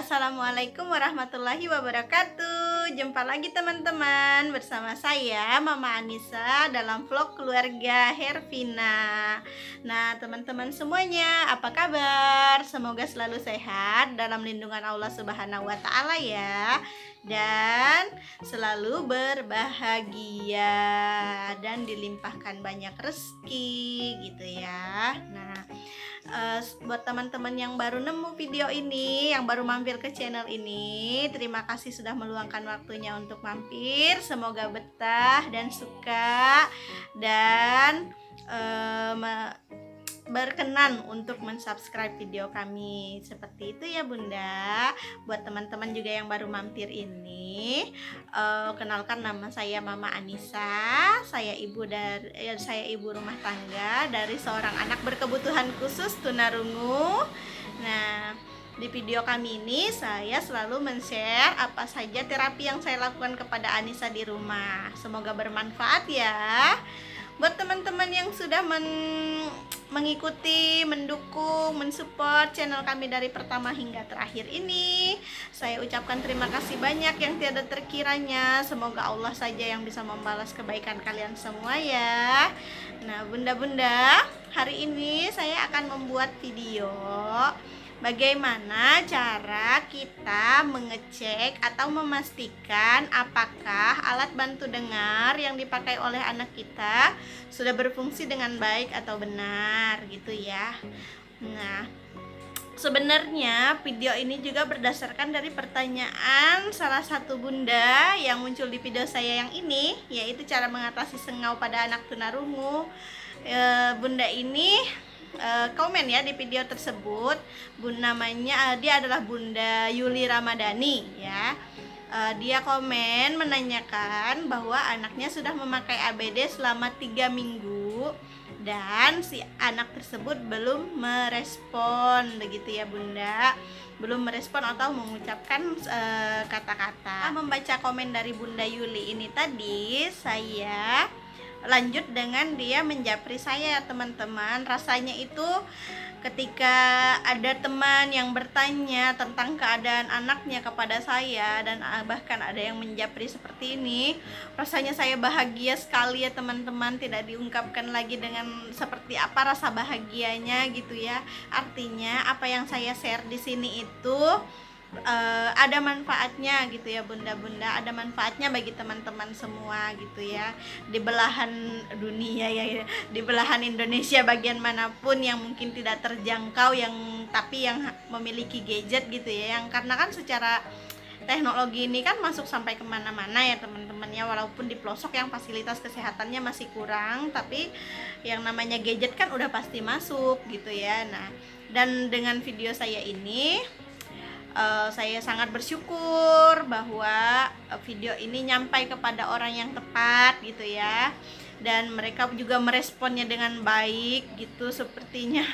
Assalamualaikum warahmatullahi wabarakatuh. Jumpa lagi teman-teman bersama saya Mama Anissa dalam vlog keluarga Hervina. Nah teman-teman semuanya, apa kabar? Semoga selalu sehat dalam lindungan Allah Subhanahu wa Ta'ala ya, dan selalu berbahagia dan dilimpahkan banyak rezeki gitu ya. Nah buat teman-teman yang baru nemu video ini, yang baru mampir ke channel ini, terima kasih sudah meluangkan waktunya untuk mampir. Semoga betah dan suka dan berkenan untuk mensubscribe video kami. Seperti itu ya Bunda. Buat teman-teman juga yang baru mampir ini, kenalkan, nama saya Mama Anissa. Saya ibu rumah tangga dari seorang anak berkebutuhan khusus tunarungu. Nah, di video kami ini saya selalu men-share apa saja terapi yang saya lakukan kepada Anissa di rumah. Semoga bermanfaat ya. Buat teman-teman yang sudah mengikuti, mendukung, mensupport channel kami dari pertama hingga terakhir ini, saya ucapkan terima kasih banyak yang tiada terkiranya. Semoga Allah saja yang bisa membalas kebaikan kalian semua ya. Nah bunda-bunda, hari ini saya akan membuat video bagaimana cara kita mengecek atau memastikan apakah alat bantu dengar yang dipakai oleh anak kita sudah berfungsi dengan baik atau benar gitu ya. Nah, sebenarnya video ini juga berdasarkan dari pertanyaan salah satu bunda yang muncul di video saya yang ini, yaitu cara mengatasi sengau pada anak tunarungu. Bunda ini komen ya di video tersebut. Dia adalah Bunda Yuli Ramadhani ya. Dia komen menanyakan bahwa anaknya sudah memakai ABD selama 3 minggu dan si anak tersebut belum merespon, begitu ya Bunda, belum merespon atau mengucapkan kata-kata. Membaca komen dari Bunda Yuli ini tadi, saya lanjut dengan dia menjapri saya teman-teman. Rasanya itu ketika ada teman yang bertanya tentang keadaan anaknya kepada saya dan bahkan ada yang menjapri seperti ini, rasanya saya bahagia sekali ya teman-teman. Tidak diungkapkan lagi dengan seperti apa rasa bahagianya gitu ya. Artinya apa yang saya share di sini itu ada manfaatnya gitu ya bunda-bunda, ada manfaatnya bagi teman-teman semua gitu ya, di belahan dunia ya, di belahan Indonesia bagian manapun yang mungkin tidak terjangkau, tapi yang memiliki gadget gitu ya, yang karena kan secara teknologi ini kan masuk sampai kemana-mana ya teman-teman ya, walaupun di pelosok yang fasilitas kesehatannya masih kurang, tapi yang namanya gadget kan udah pasti masuk gitu ya. Nah, dan dengan video saya ini saya sangat bersyukur bahwa video ini nyampai kepada orang yang tepat gitu ya, dan mereka juga meresponnya dengan baik gitu. Sepertinya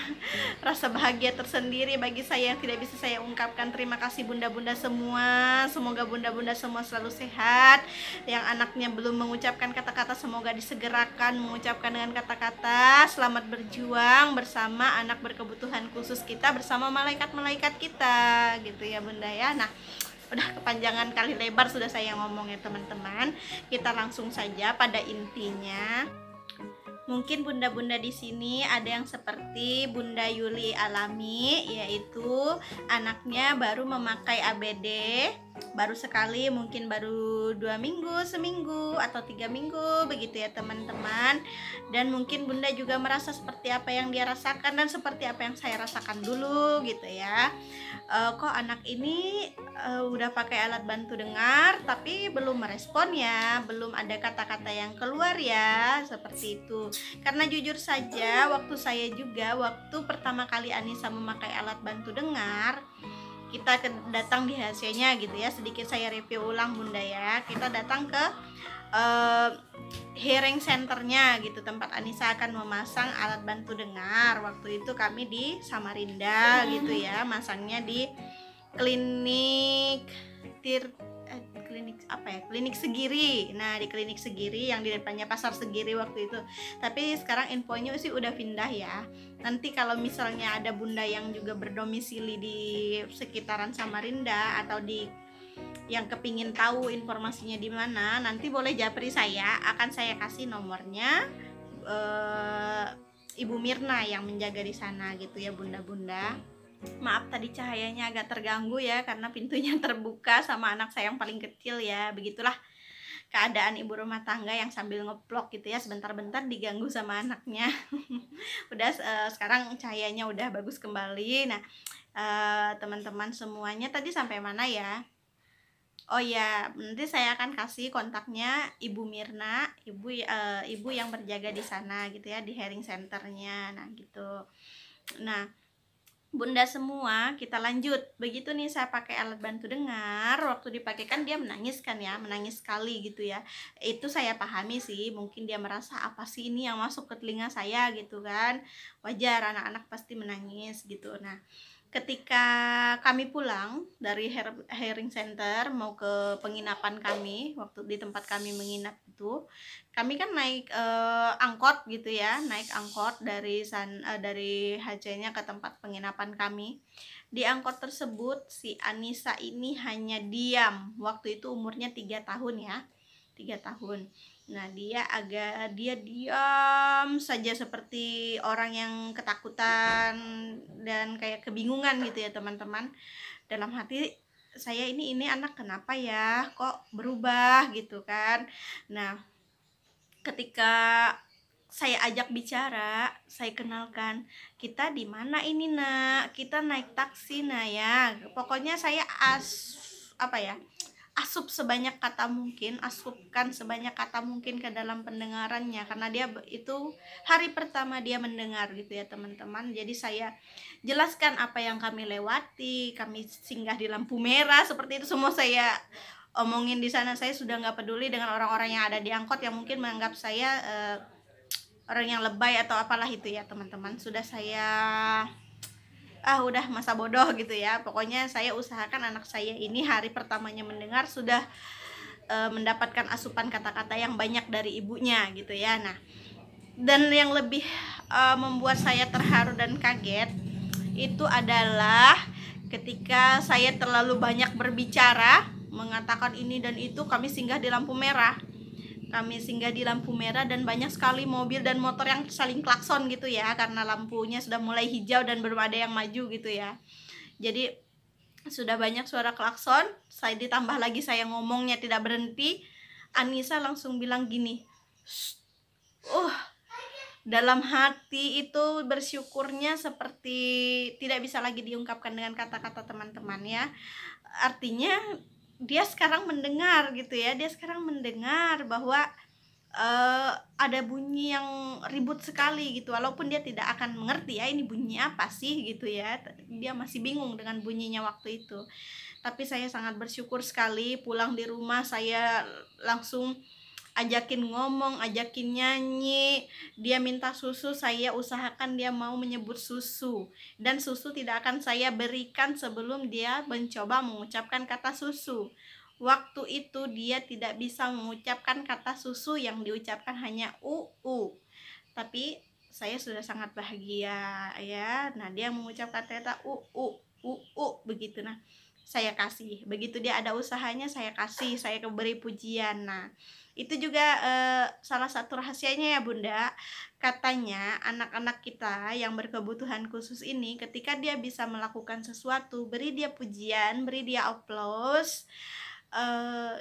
rasa bahagia tersendiri bagi saya yang tidak bisa saya ungkapkan. Terima kasih bunda-bunda semua, semoga bunda-bunda semua selalu sehat. Yang anaknya belum mengucapkan kata-kata, semoga disegerakan mengucapkan dengan kata-kata. Selamat berjuang bersama anak berkebutuhan khusus kita, bersama malaikat-malaikat kita gitu ya bunda ya. Nah, udah kepanjangan kali lebar sudah saya ngomong ya teman-teman. Kita langsung saja pada intinya. Mungkin bunda-bunda di sini ada yang seperti Bunda Yuli alami, yaitu anaknya baru memakai ABD baru sekali, mungkin baru 2 minggu, seminggu atau 3 minggu begitu ya teman-teman. Dan mungkin bunda juga merasa seperti apa yang dia rasakan dan seperti apa yang saya rasakan dulu gitu ya. Kok anak ini udah pakai alat bantu dengar tapi belum merespon ya, belum ada kata-kata yang keluar ya, seperti itu. Karena jujur saja waktu pertama kali Anissa memakai alat bantu dengar, kita datang di hasilnya gitu ya, sedikit saya review ulang bunda ya. Kita datang ke hearing centernya gitu, tempat Anissa akan memasang alat bantu dengar. Waktu itu kami di Samarinda gitu ya, masangnya di klinik klinik apa ya, klinik Segiri. Nah di klinik Segiri yang di depannya pasar Segiri waktu itu. Tapi sekarang infonya sih udah pindah ya. Nanti kalau misalnya ada bunda yang juga berdomisili di sekitaran Samarinda atau di yang kepingin tahu informasinya di mana, nanti boleh japri saya, akan saya kasih nomornya Ibu Mirna yang menjaga di sana gitu ya bunda-bunda. Maaf tadi cahayanya agak terganggu ya karena pintunya terbuka sama anak saya yang paling kecil ya. Begitulah keadaan ibu rumah tangga yang sambil ngeplok gitu ya, sebentar-bentar diganggu sama anaknya. Udah sekarang cahayanya udah bagus kembali. Nah teman-teman semuanya tadi sampai mana ya? Oh ya, nanti saya akan kasih kontaknya Ibu Mirna, ibu yang berjaga di sana gitu ya, di Hearing Centernya. Nah gitu. Nah bunda semua, kita lanjut. Begitu nih saya pakai alat bantu dengar, waktu dipakai kan dia menangis kan ya, menangis sekali gitu ya. Itu saya pahami sih, mungkin dia merasa apa sih ini yang masuk ke telinga saya gitu kan. Wajar, anak-anak pasti menangis gitu. Nah ketika kami pulang dari Hearing Center mau ke penginapan kami, waktu di tempat kami menginap itu, kami kan naik angkot gitu ya, naik angkot dari dari HC-nya ke tempat penginapan kami. Di angkot tersebut si Anissa ini hanya diam, waktu itu umurnya 3 tahun ya, 3 tahun. Nah dia diam saja seperti orang yang ketakutan dan kayak kebingungan gitu ya teman-teman. Dalam hati saya, ini anak kenapa ya kok berubah gitu kan. Nah ketika saya ajak bicara, saya kenalkan, kita di mana ini nak, kita naik taksi nah ya. Pokoknya saya asupkan sebanyak kata mungkin ke dalam pendengarannya, karena dia itu hari pertama dia mendengar gitu ya teman-teman. Jadi saya jelaskan apa yang kami lewati, kami singgah di lampu merah seperti itu, semua saya omongin di sana. Saya sudah nggak peduli dengan orang-orang yang ada di angkot yang mungkin menganggap saya orang yang lebay atau apalah itu ya teman-teman. Sudah saya udah masa bodoh gitu ya. Pokoknya saya usahakan anak saya ini hari pertamanya mendengar sudah mendapatkan asupan kata-kata yang banyak dari ibunya gitu ya. Nah dan yang lebih membuat saya terharu dan kaget itu adalah ketika saya terlalu banyak berbicara, mengatakan ini dan itu, kami singgah di lampu merah. Dan banyak sekali mobil dan motor yang saling klakson gitu ya, karena lampunya sudah mulai hijau dan belum ada yang maju gitu ya. Jadi sudah banyak suara klakson, ditambah lagi saya ngomongnya tidak berhenti. Anissa langsung bilang gini, dalam hati itu bersyukurnya seperti tidak bisa lagi diungkapkan dengan kata-kata teman-teman ya. Artinya dia sekarang mendengar gitu ya, dia sekarang mendengar bahwa ada bunyi yang ribut sekali gitu, walaupun dia tidak akan mengerti ya ini bunyi apa sih gitu ya, dia masih bingung dengan bunyinya waktu itu. Tapi saya sangat bersyukur sekali, pulang di rumah saya langsung ajakin ngomong, ajakin nyanyi. Dia minta susu, saya usahakan dia mau menyebut susu, dan susu tidak akan saya berikan sebelum dia mencoba mengucapkan kata susu. Waktu itu dia tidak bisa mengucapkan kata susu, yang diucapkan hanya tapi saya sudah sangat bahagia ya. Nah dia mengucapkan kata begitu. Nah saya kasih, begitu dia ada usahanya saya kasih, saya beri pujian. Nah itu juga salah satu rahasianya ya bunda. Katanya anak-anak kita yang berkebutuhan khusus ini, ketika dia bisa melakukan sesuatu, beri dia pujian, beri dia aplaus,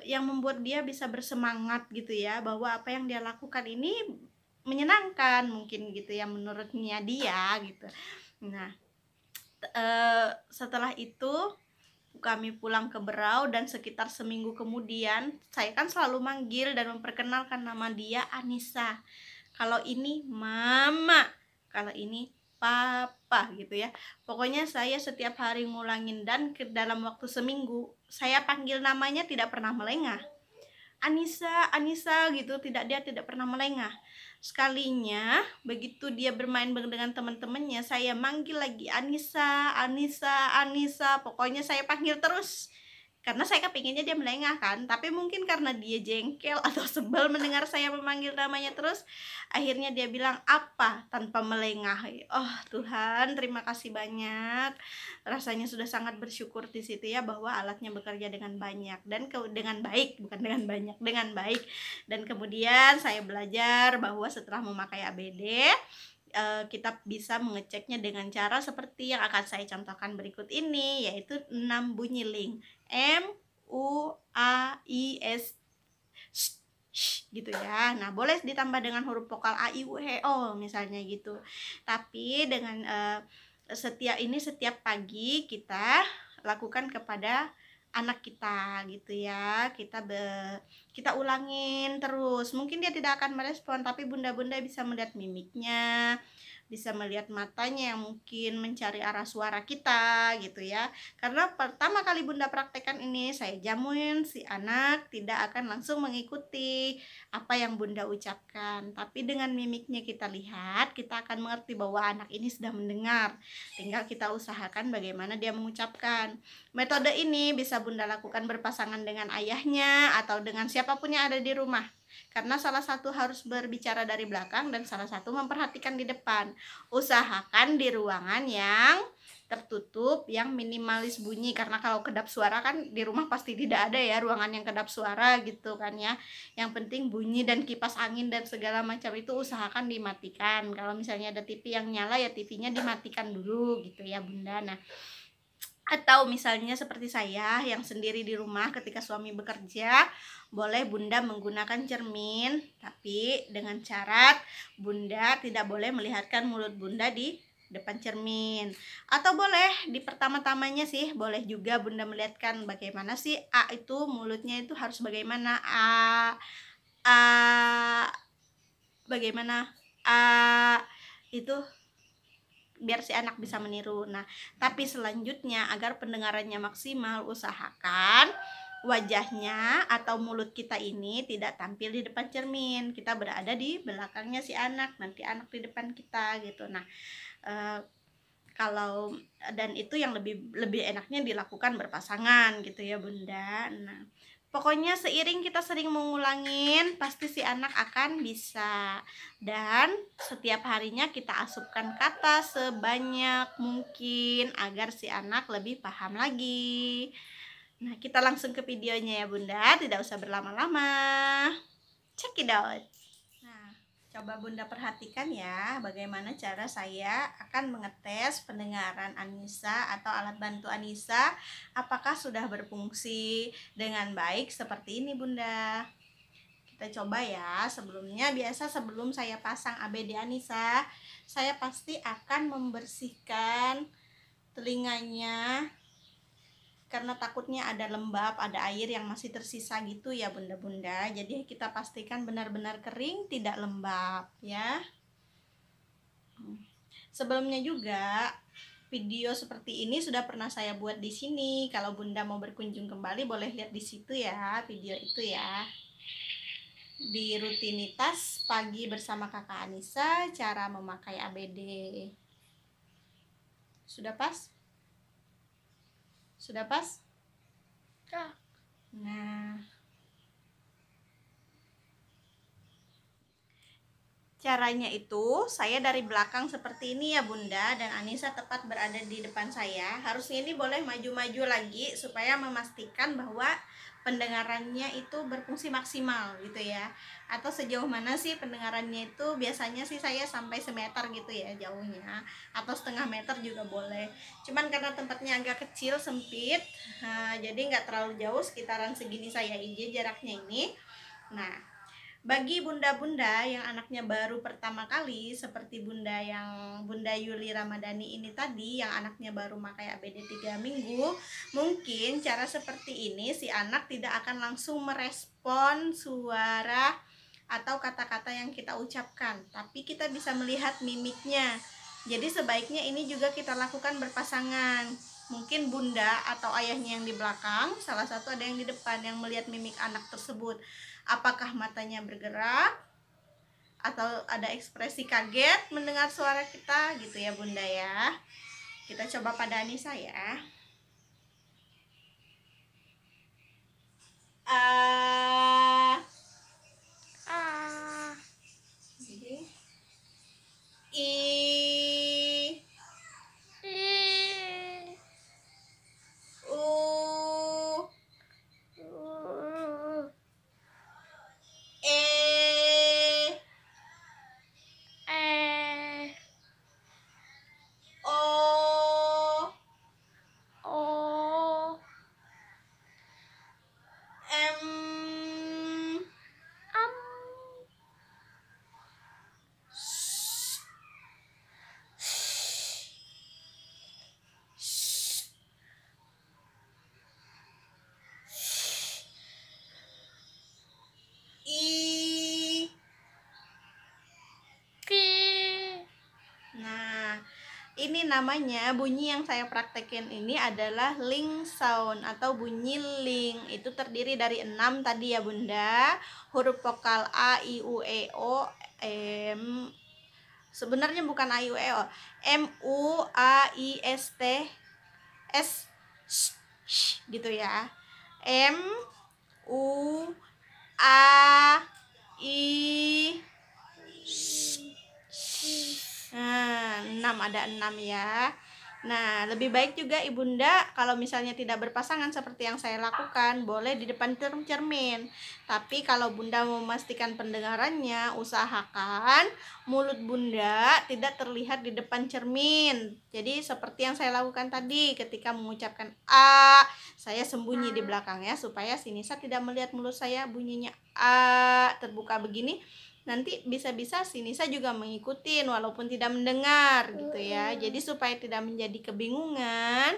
yang membuat dia bisa bersemangat gitu ya, bahwa apa yang dia lakukan ini menyenangkan mungkin gitu ya menurutnya dia gitu. Nah setelah itu kami pulang ke Berau, dan sekitar seminggu kemudian saya kan selalu manggil dan memperkenalkan nama dia Anissa. Kalau ini mama, kalau ini papa gitu ya. Pokoknya saya setiap hari ngulangin, dan dalam waktu seminggu saya panggil namanya tidak pernah melengah. Anissa, Anissa gitu, dia tidak pernah melengah. Sekalinya begitu dia bermain dengan teman-temannya, saya manggil lagi Anissa, Anissa, Anissa. Pokoknya saya panggil terus. karena saya kepinginnya dia melengah kan, tapi mungkin karena dia jengkel atau sebel mendengar saya memanggil namanya terus, akhirnya dia bilang apa tanpa melengah. Oh Tuhan, terima kasih banyak. Rasanya sudah sangat bersyukur di situ ya, bahwa alatnya bekerja dengan banyak dan dengan baik, bukan dengan banyak, dengan baik. Dan kemudian saya belajar bahwa setelah memakai ABD, kita bisa mengeceknya dengan cara seperti yang akan saya contohkan berikut ini, yaitu 6 bunyi link. M, U, A, I, S, gitu ya. Nah, boleh ditambah dengan huruf vokal A, I, U, E, O misalnya gitu. Tapi dengan setiap pagi kita lakukan kepada anak kita gitu ya. Kita ulangin terus. Mungkin dia tidak akan merespon, tapi bunda-bunda bisa melihat mimiknya, bisa melihat matanya yang mungkin mencari arah suara kita gitu ya. Karena pertama kali bunda praktekkan ini, saya jamin si anak tidak akan langsung mengikuti apa yang bunda ucapkan, tapi dengan mimiknya kita lihat, kita akan mengerti bahwa anak ini sudah mendengar. Tinggal kita usahakan bagaimana dia mengucapkan. Metode ini bisa bunda lakukan berpasangan dengan ayahnya atau dengan siapapun yang ada di rumah, karena salah satu harus berbicara dari belakang dan salah satu memperhatikan di depan. Usahakan di ruangan yang tertutup, yang minimalis bunyi, karena kalau kedap suara kan di rumah pasti tidak ada ya ruangan yang kedap suara gitu kan ya. Yang penting bunyi dan kipas angin dan segala macam itu usahakan dimatikan. Kalau misalnya ada TV yang nyala ya TV-nya dimatikan dulu gitu ya bunda. Nah, atau misalnya seperti saya yang sendiri di rumah ketika suami bekerja, boleh bunda menggunakan cermin, tapi dengan syarat bunda tidak boleh melihatkan mulut bunda di depan cermin. Atau boleh di pertama-tamanya sih, boleh juga bunda melihatkan bagaimana sih A itu mulutnya itu harus bagaimana, A bagaimana A itu, biar si anak bisa meniru. Nah, tapi selanjutnya agar pendengarannya maksimal, usahakan wajahnya atau mulut kita ini tidak tampil di depan cermin. Kita berada di belakangnya si anak, nanti anak di depan kita gitu. Nah, kalau dan itu yang lebih enaknya dilakukan berpasangan gitu ya bunda. Nah, pokoknya seiring kita sering mengulangin, pasti si anak akan bisa. Dan setiap harinya kita asupkan kata sebanyak mungkin agar si anak lebih paham lagi. Nah, kita langsung ke videonya ya bunda, tidak usah berlama-lama. Check it out. Nah, coba bunda perhatikan ya bagaimana cara saya akan mengetes pendengaran Anissa atau alat bantu Anissa, apakah sudah berfungsi dengan baik seperti ini bunda. Kita coba ya. Sebelumnya, biasa sebelum saya pasang ABD Anissa, saya pasti akan membersihkan telinganya, karena takutnya ada lembab, ada air yang masih tersisa gitu ya bunda-bunda. Jadi kita pastikan benar-benar kering, tidak lembab ya. Sebelumnya juga video seperti ini sudah pernah saya buat di sini. Kalau bunda mau berkunjung kembali boleh lihat di situ ya, video itu ya. Di rutinitas pagi bersama kakak Anissa, cara memakai ABD. Sudah pas? Sudah pas? Nah, caranya itu saya dari belakang seperti ini ya bunda, dan Anissa tepat berada di depan saya. Harusnya ini boleh maju-maju lagi supaya memastikan bahwa pendengarannya itu berfungsi maksimal gitu ya. Atau sejauh mana sih pendengarannya itu, biasanya sih saya sampai semeter gitu ya jauhnya, atau setengah meter juga boleh. Cuman karena tempatnya agak kecil, sempit, jadi nggak terlalu jauh, sekitaran segini saya jaraknya ini. Nah, bagi bunda-bunda yang anaknya baru pertama kali, seperti bunda Yuli Ramadhani ini tadi, yang anaknya baru pakai ABD 3 minggu, mungkin cara seperti ini si anak tidak akan langsung merespon suara atau kata-kata yang kita ucapkan, tapi kita bisa melihat mimiknya. Jadi sebaiknya ini juga kita lakukan berpasangan. Mungkin bunda atau ayahnya yang di belakang, salah satu ada yang di depan yang melihat mimik anak tersebut. Apakah matanya bergerak atau ada ekspresi kaget mendengar suara kita gitu ya bunda ya. Kita coba pada Anissa ya. A, I, U, E, O, M, I. Nah, ini namanya bunyi yang saya praktekin ini adalah ling sound atau bunyi ling. Itu terdiri dari 6 tadi ya Bunda. Huruf vokal A, I, U, E, O, M. Sebenarnya bukan A, I, U, E, O. M, U, A, I, S, T, S, sh, gitu ya. M, U, A, I, nah, 6 ada 6 ya. Nah, lebih baik juga ibunda kalau misalnya tidak berpasangan seperti yang saya lakukan, boleh di depan cermin. Tapi kalau bunda mau memastikan pendengarannya, usahakan mulut bunda tidak terlihat di depan cermin. Jadi seperti yang saya lakukan tadi, ketika mengucapkan A, saya sembunyi di belakangnya supaya si Nisa tidak melihat mulut saya bunyinya A terbuka begini. Nanti bisa-bisa si Nisa juga mengikuti walaupun tidak mendengar gitu ya. Jadi supaya tidak menjadi kebingungan,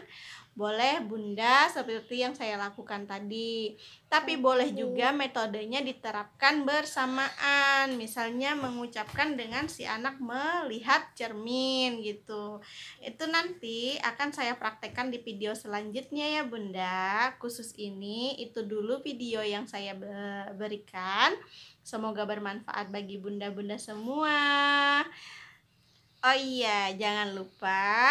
boleh bunda seperti yang saya lakukan tadi. Tapi boleh juga metodenya diterapkan bersamaan. Misalnya mengucapkan dengan si anak melihat cermin gitu. Itu nanti akan saya praktekkan di video selanjutnya ya bunda. Khusus ini itu dulu video yang saya berikan. Semoga bermanfaat bagi bunda-bunda semua. Oh iya, jangan lupa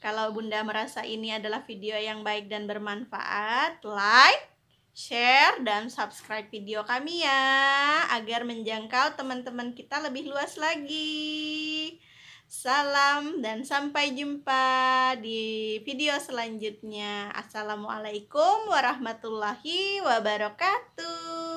kalau bunda merasa ini adalah video yang baik dan bermanfaat, like, share, dan subscribe video kami ya, agar menjangkau teman-teman kita lebih luas lagi. Salam dan sampai jumpa di video selanjutnya. Assalamualaikum warahmatullahi wabarakatuh.